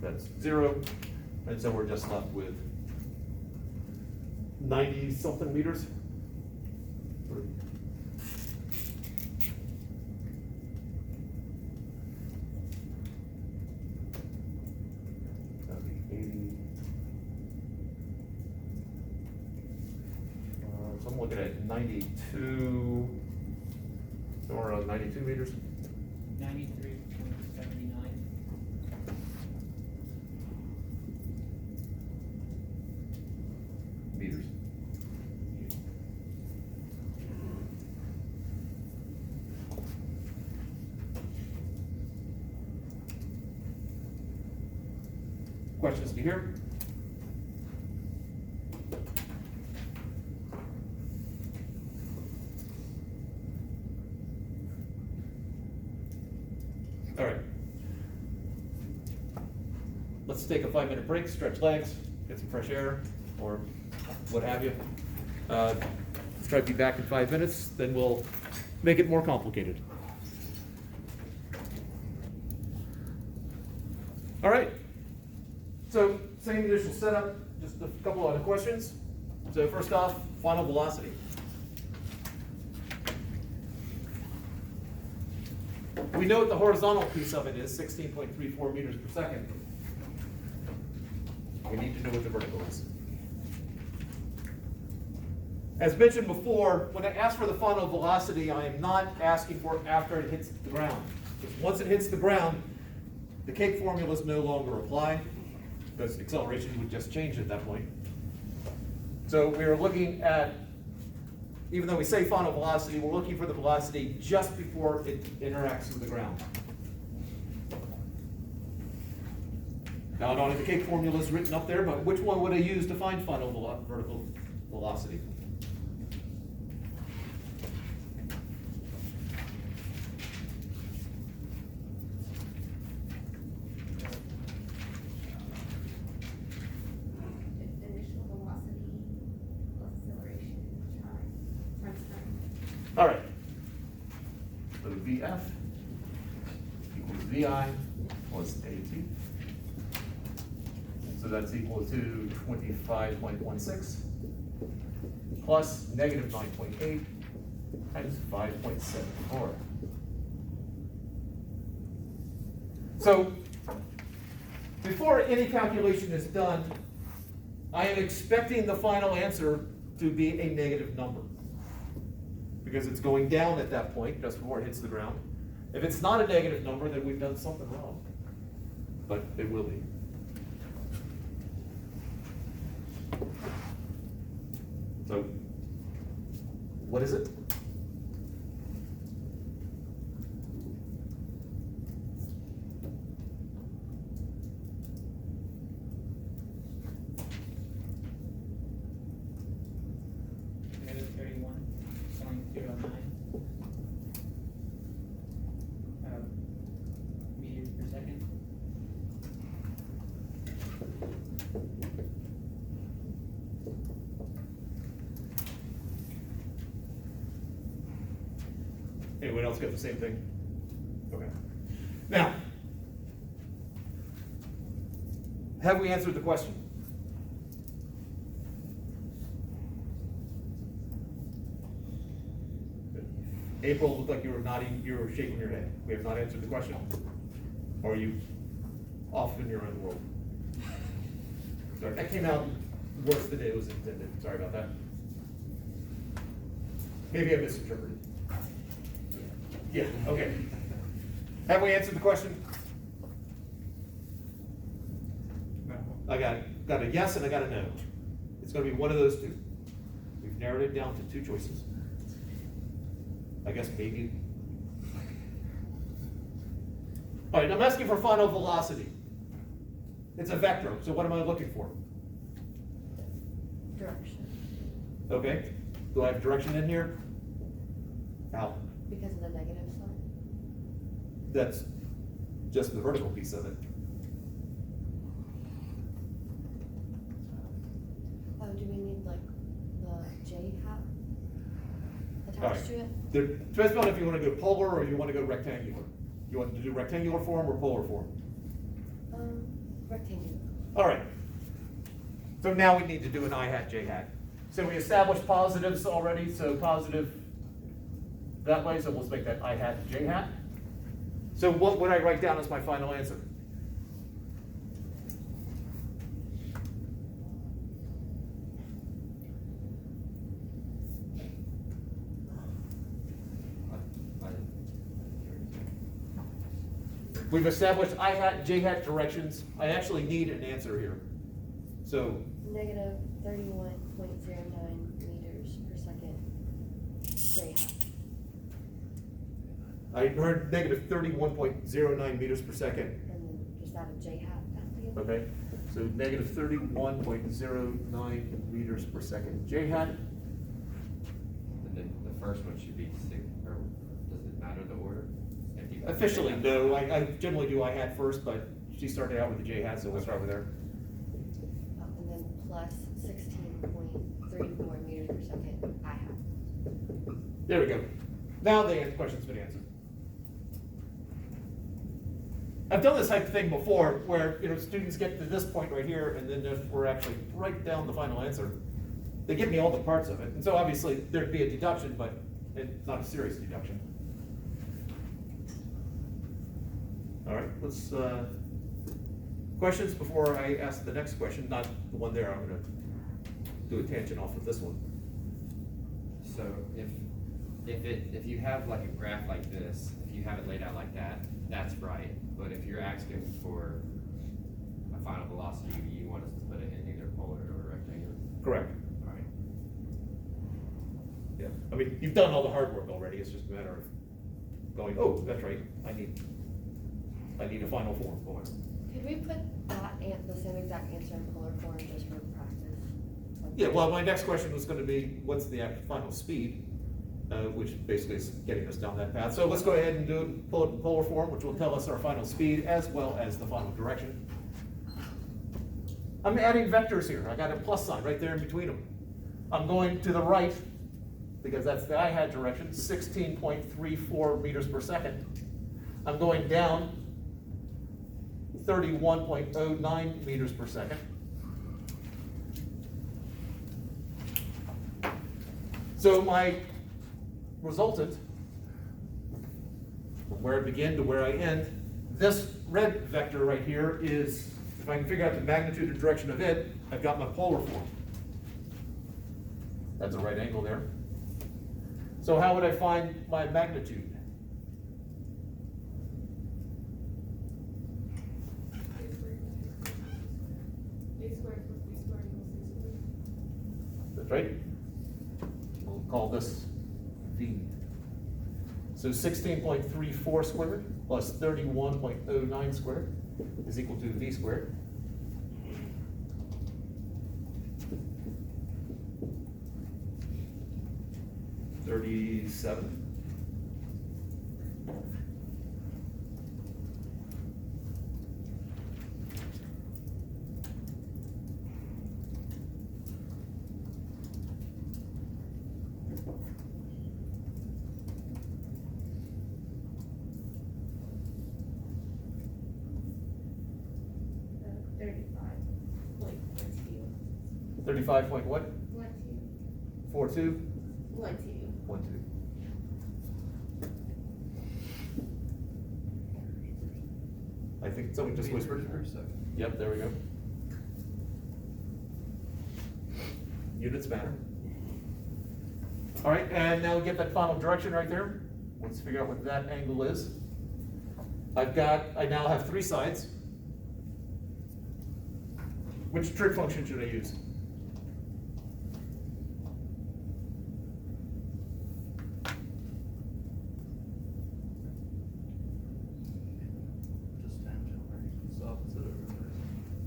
That's 0. And so we're just left with 90 something meters. That'd be 80. So I'm looking at 92, somewhere around 92 meters. 93.79. Meters. Questions to hear? All right. Let's take a 5-minute break, stretch legs, get some fresh air, or what have you. Let's try to be back in 5 minutes, then we'll make it more complicated. All right. So, same initial setup, just a couple other questions. So first off, final velocity. We know what the horizontal piece of it is, 16.34 meters per second. We need to know what the vertical is. As mentioned before, when I ask for the final velocity, I am not asking for it after it hits the ground. Because once it hits the ground, the cake formulas no longer apply, because acceleration would just change at that point. So we're looking at, even though we say final velocity, we're looking for the velocity just before it interacts with the ground. Now I don't have the cake formulas written up there, but which one would I use to find final vertical velocity? Initial velocity plus acceleration times time. All right. So VF equals VI plus AT. So that's equal to 25.16 plus negative 9.8 times 5.74. So before any calculation is done, I am expecting the final answer to be a negative number, because it's going down at that point just before it hits the ground. If it's not a negative number, then we've done something wrong, but it will be. So, what is it? Negative 31.09 meters per second. Anyone else get the same thing? Okay. Now, have we answered the question? Good. April, looked like you were nodding, you were shaking your head. We have not answered the question? Or are you off in your own world? Sorry, that came out worse than it was intended. Sorry about that. Maybe I misinterpreted. Yeah, okay. Have we answered the question? No. I got a yes and I got a no. It's going to be one of those two. We've narrowed it down to two choices. I guess maybe. All right, I'm asking for final velocity. It's a vector, so what am I looking for? Direction. Okay, do I have direction in here? How? Because of the negative sign. That's just the vertical piece of it. Oh, do we need like the J hat All attached to right. it? Depends on if you want to go polar or you want to go rectangular. You want to do rectangular form or polar form? rectangular. All right. So now we need to do an I hat, J hat. So we established positives already, so positive that way, so let's make that I hat, J hat. So what would I write down as my final answer? We've established I hat and J hat directions. I actually need an answer here. So Negative 31.09 meters per second. J hat. I heard negative 31.09 meters per second. And then just add a J hat at the end. Okay, so negative 31.09 meters per second. J hat, And then the first one should be six, or does it matter the order? If you- officially, no, I generally do I hat first, but she started out with the J hat, so we'll start with her. And then plus 16.34 meters per second. I hat. There we go. Now the question's been answered. I've done this type of thing before, where, students get to this point right here, and then if we're actually write down the final answer, they give me all the parts of it. And so obviously, there'd be a deduction, but it's not a serious deduction. All right, let's, questions before I ask the next question, not the one there, I'm gonna do a tangent off of this one. So if you have like a graph like this, if you have it laid out like that, that's right. But if you're asking for a final velocity, you want us to put it in either polar or rectangular. Correct. All right. Yeah, I mean, you've done all the hard work already, it's just a matter of going, oh, that's right, I need a final form for it. Could we put that the same exact answer in polar form just for practice? Yeah, well, my next question was gonna be, what's the final speed? Which basically is getting us down that path. So let's go ahead and do it, pull it in polar form, which will tell us our final speed as well as the final direction. I'm adding vectors here. I got a plus sign right there in between them. I'm going to the right, because that's the I hat direction, 16.34 meters per second. I'm going down 31.09 meters per second. So my resultant, from where I begin to where I end, this red vector right here is, if I can figure out the magnitude or direction of it, I've got my polar form. That's a right angle there. So how would I find my magnitude? A squared plus B squared equals C squared. That's right. We'll call this V. So 16.34 squared plus 31.09 squared is equal to V squared. $37. $35.12. 35 point what? 42? 12. 12. I think someone just whispered. Yep, there we go. Units matter. All right, and now we get that final direction right there. Let's figure out what that angle is. I now have three sides. Which trig function should I use? Just tangent, right? It's opposite of reverse.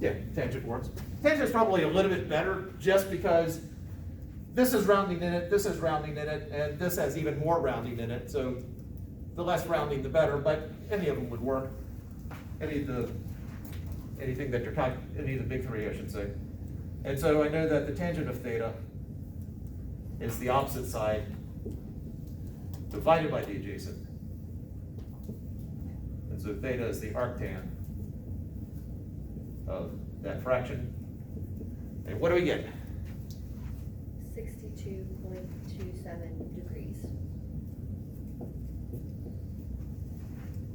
Yeah, tangent works. Tangent's probably a little bit better just because this is rounding in it, this is rounding in it, and this has even more rounding in it. So the less rounding, the better, but any of them would work. Any of the big three, I should say. And so I know that the tangent of theta is the opposite side divided by the adjacent. And so theta is the arctan of that fraction. And what do we get? 62.27 degrees.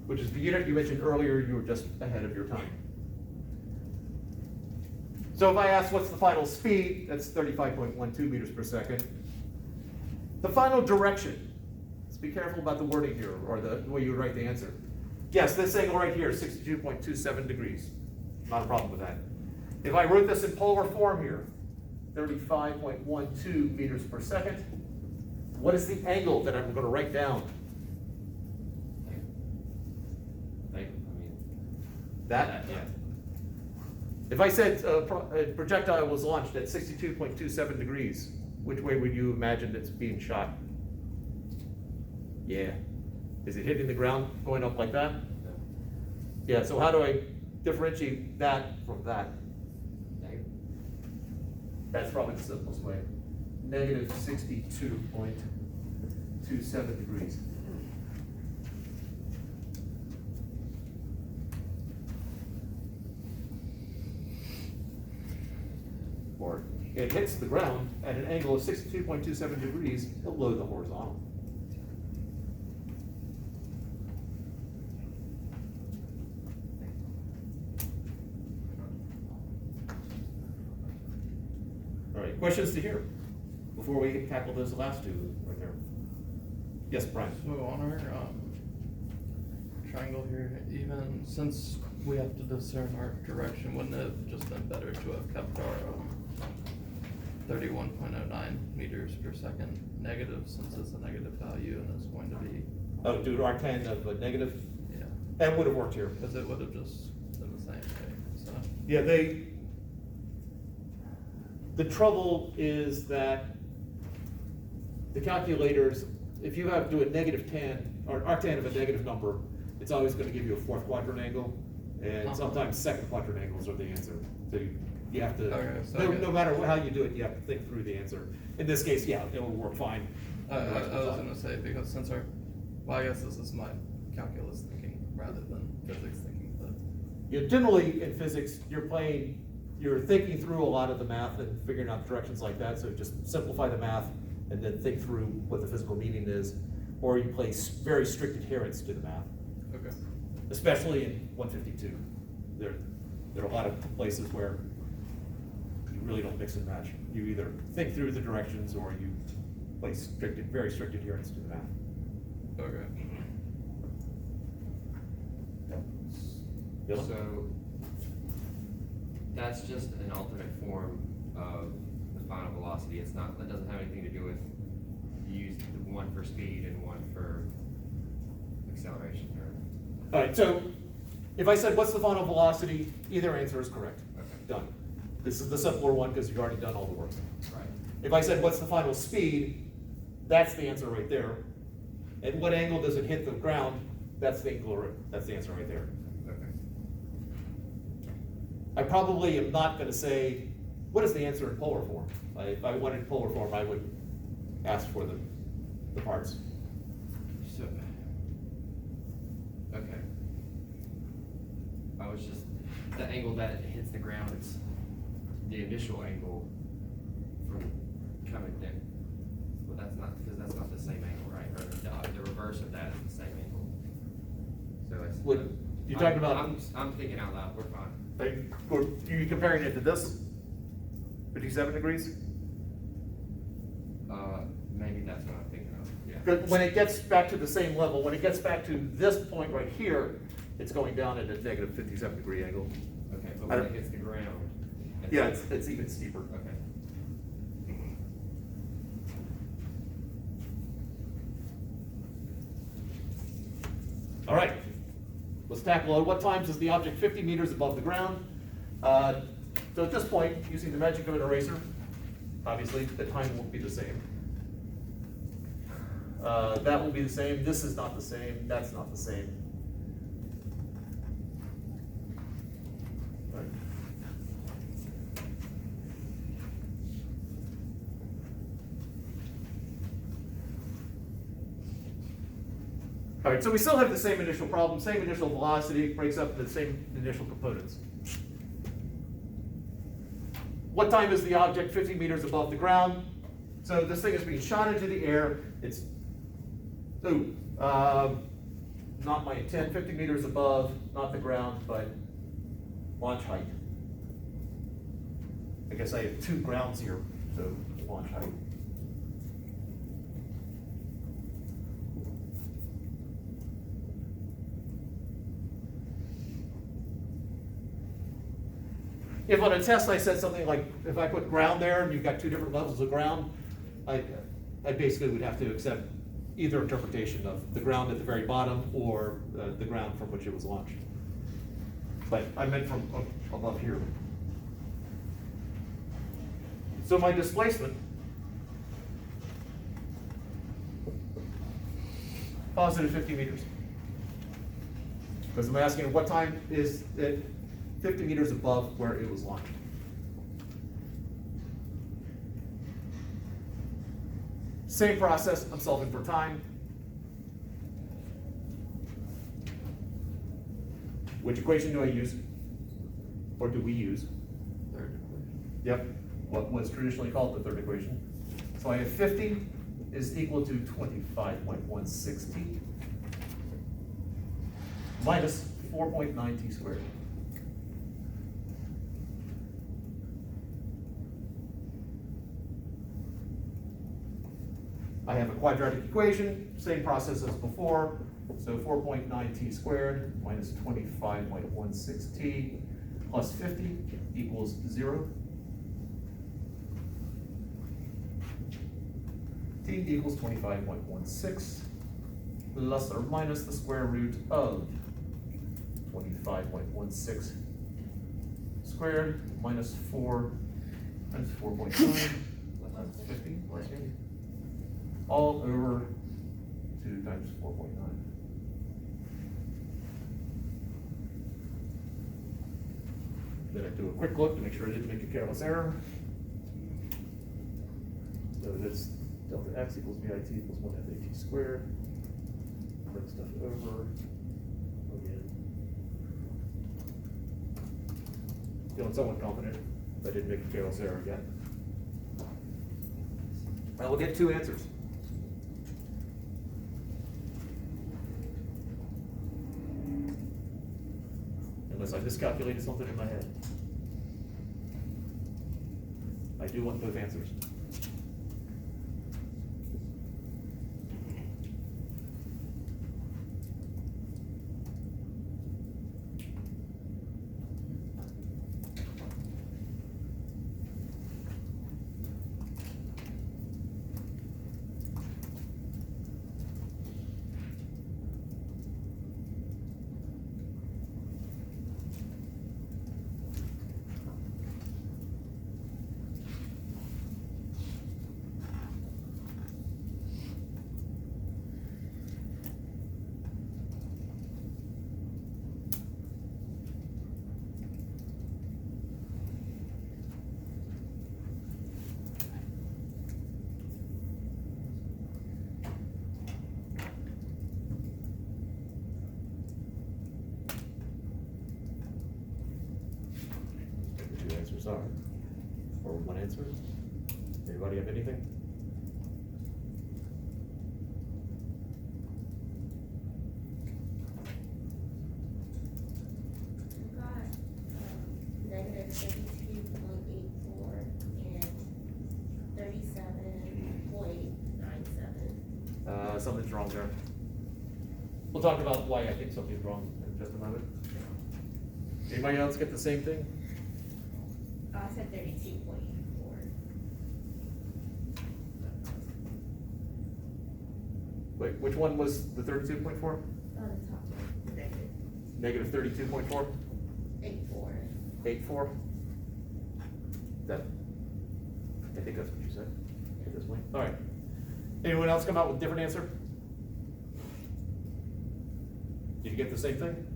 Which is the unit you mentioned earlier, you were just ahead of your time. So if I ask what's the final speed, that's 35.12 meters per second. The final direction, let's be careful about the wording here, or the way you would write the answer. Yes, this angle right here, 62.27 degrees. Not a problem with that. If I wrote this in polar form here, 35.12 meters per second, what is the angle that I'm going to write down? I mean, That? yeah. If I said a projectile was launched at 62.27 degrees, which way would you imagine it's being shot? Yeah. Is it hitting the ground going up like that? No. Yeah, so how do I differentiate that from that? Negative. That's probably the simplest way. Negative 62.27 degrees. Or it hits the ground at an angle of 62.27 degrees below the horizontal. All right, questions to hear before we tackle those last two right there? Yes, Brian? So on our, triangle here, even since we have to discern our direction, wouldn't it have just been better to have kept our, 31.09 meters per second negative, since it's a negative value and it's going to be, Oh, do arctan of a negative? yeah, That would have worked here. because it would have just been the same way, so. Yeah, the trouble is that the calculators, if you have to do a negative tan, or arctan of a negative number, it's always gonna give you a fourth quadrant angle, and Uh-huh. sometimes second quadrant angles are the answer. So you have to, Okay, so no matter how you do it, you have to think through the answer. In this case, yeah, it'll work fine. I was gonna say, because since our, well, I guess this is my calculus thinking rather than physics thinking, but. Yeah, generally in physics, you're thinking through a lot of the math and figuring out directions like that, so just simplify the math and then think through what the physical meaning is, or you place very strict adherence to the math, Okay. especially in 152. There are a lot of places where you really don't mix and match. You either think through the directions or you place very strict adherence to the math. Okay. Dylan? So, that's just an alternate form of the final velocity. It's not, that doesn't have anything to do with, you use one for speed and one for acceleration, or, All right, so if I said, what's the final velocity, either answer is correct. okay, Done. This is the simpler one because you've already done all the work. right. If I said, what's the final speed, that's the answer right there. At what angle does it hit the ground? That's the answer right there. Okay. I probably am not gonna say, what is the answer in polar form? If I wanted polar form, I would ask for the parts. So, okay. I was just, the angle that it hits the ground, it's the initial angle from coming in. Well, that's not, because that's not the same angle, right? Or the reverse of that is the same angle. So it's. What- you're talking about- I'm thinking out loud, we're fine. Are you comparing it to this? 57 degrees? Maybe that's what I'm thinking of, yeah. But when it gets back to the same level, when it gets back to this point right here, it's going down at a negative 57 degree angle. Okay, but I when don't- it hits the ground. Yeah, it's even steeper. Okay. All right, let's tackle it. What times is the object 50 meters above the ground? So at this point, using the magic of an eraser, obviously the time won't be the same. That will be the same, this is not the same, that's not the same. Right. All right, so we still have the same initial problem, same initial velocity, breaks up into the same initial components. what time is the object 50 meters above the ground? So this thing is being shot into the air, it's, not my intent, 50 meters above, not the ground, but launch height. I guess I have two grounds here, so launch height. If on a test I said something like, if I put ground there and you've got two different levels of ground, I basically would have to accept either interpretation of the ground at the very bottom or the ground from which it was launched. But I meant from above here. So my displacement, positive 50 meters. Because I'm asking what time is it 50 meters above where it was launched. Same process, I'm solving for time. Which equation do I use? Or do we use? Third equation. Yep, what was traditionally called the third equation. So I have 50 is equal to 25.160 minus 4.9 t squared. I have a quadratic equation, same process as before. So 4.9 t squared minus 25.16 t plus 50 equals 0. T equals 25.16 plus or minus the square root of 25.16 squared minus 4 times 4.9 times 50 plus 80. All over 2 times 4.9. Then I do a quick look to make sure I didn't make a careless error. So this delta x equals bit equals 1 half at squared. Bring stuff over again. Feeling somewhat confident I didn't make a careless error yet. I will get two answers. Unless I miscalculated something in my head. I do want both answers. The two answers are, or one answer. Anybody have anything? We've got, negative 32.84 and 37.97. Something's wrong there. We'll talk about why I think something's wrong in just a moment. Anybody else get the same thing? I said 32.84. Wait, which one was the 32.4? On the top one, negative Negative 32.4? 84. 84? That, I think that's what you said at this point. All right. Anyone else come out with a different answer? Did you get the same thing?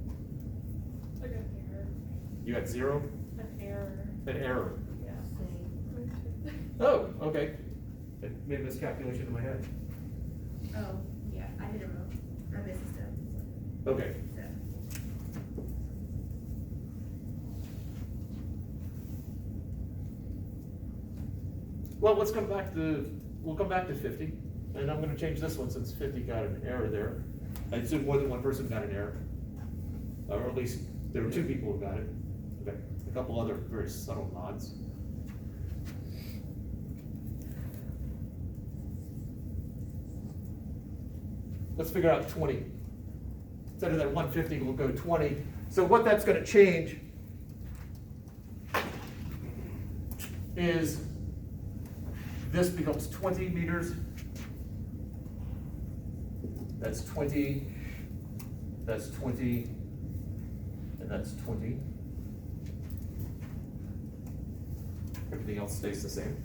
Like an error. You had 0? An error. An error. Yeah. Same. Oh, okay. I made a miscalculation in my head. Oh, yeah, I did it wrong. I missed a step. Okay. So. Well, we'll come back to 50, and I'm gonna change this one since 50 got an error there. I assume more than one person got an error. Or at least, there were two people who got it. Okay, a couple other very subtle nods. Let's figure out 20. Instead of that 150, we'll go 20. So what that's gonna change is this becomes 20 meters. That's 20, that's 20, and that's 20. Everything else stays the same.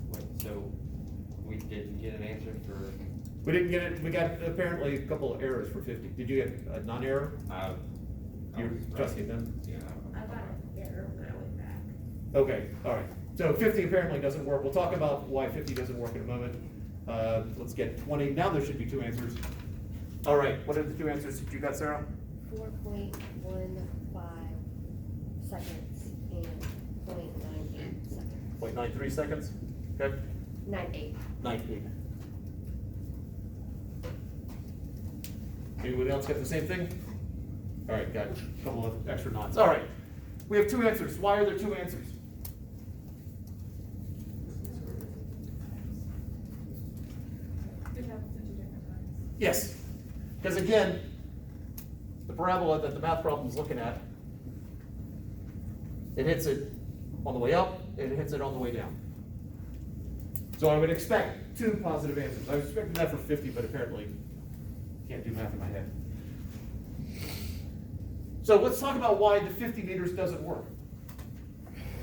Wait, so we didn't get an answer for, We didn't get it, we got apparently a couple of errors for 50. Did you get a non-error? You're trusting them? Yeah. I got an error when I went back. Okay, all right. So 50 apparently doesn't work. We'll talk about why 50 doesn't work in a moment. Let's get 20. Now there should be two answers. All right, what are the two answers that you got, Sarah? 4.15 seconds and 0.98 seconds. 0.93 seconds? Okay, 98. 98. Anyone else got the same thing? All right, got a couple of extra nods. All right, we have two answers. Why are there two answers? It happens at 2 different times. Yes, because again, the parabola that the math problem is looking at, it hits it on the way up, and it hits it on the way down. So I would expect two positive answers. I was expecting that for 50, but apparently can't do math in my head. So let's talk about why the 50 meters doesn't work.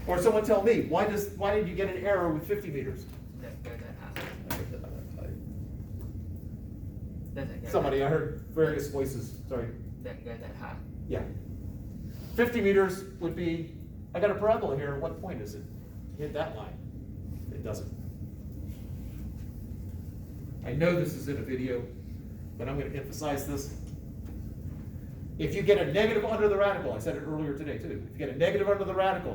Or someone tell me, why did you get an error with 50 meters? I get that tight. Doesn't go Somebody, I heard various voices, sorry. Doesn't go that high. Yeah. 50 meters would be, I got a parabola here, at what point does it hit that line? It doesn't. I know this is in a video, but I'm gonna emphasize this. If you get a negative under the radical, I said it earlier today too, if you get a negative under the radical,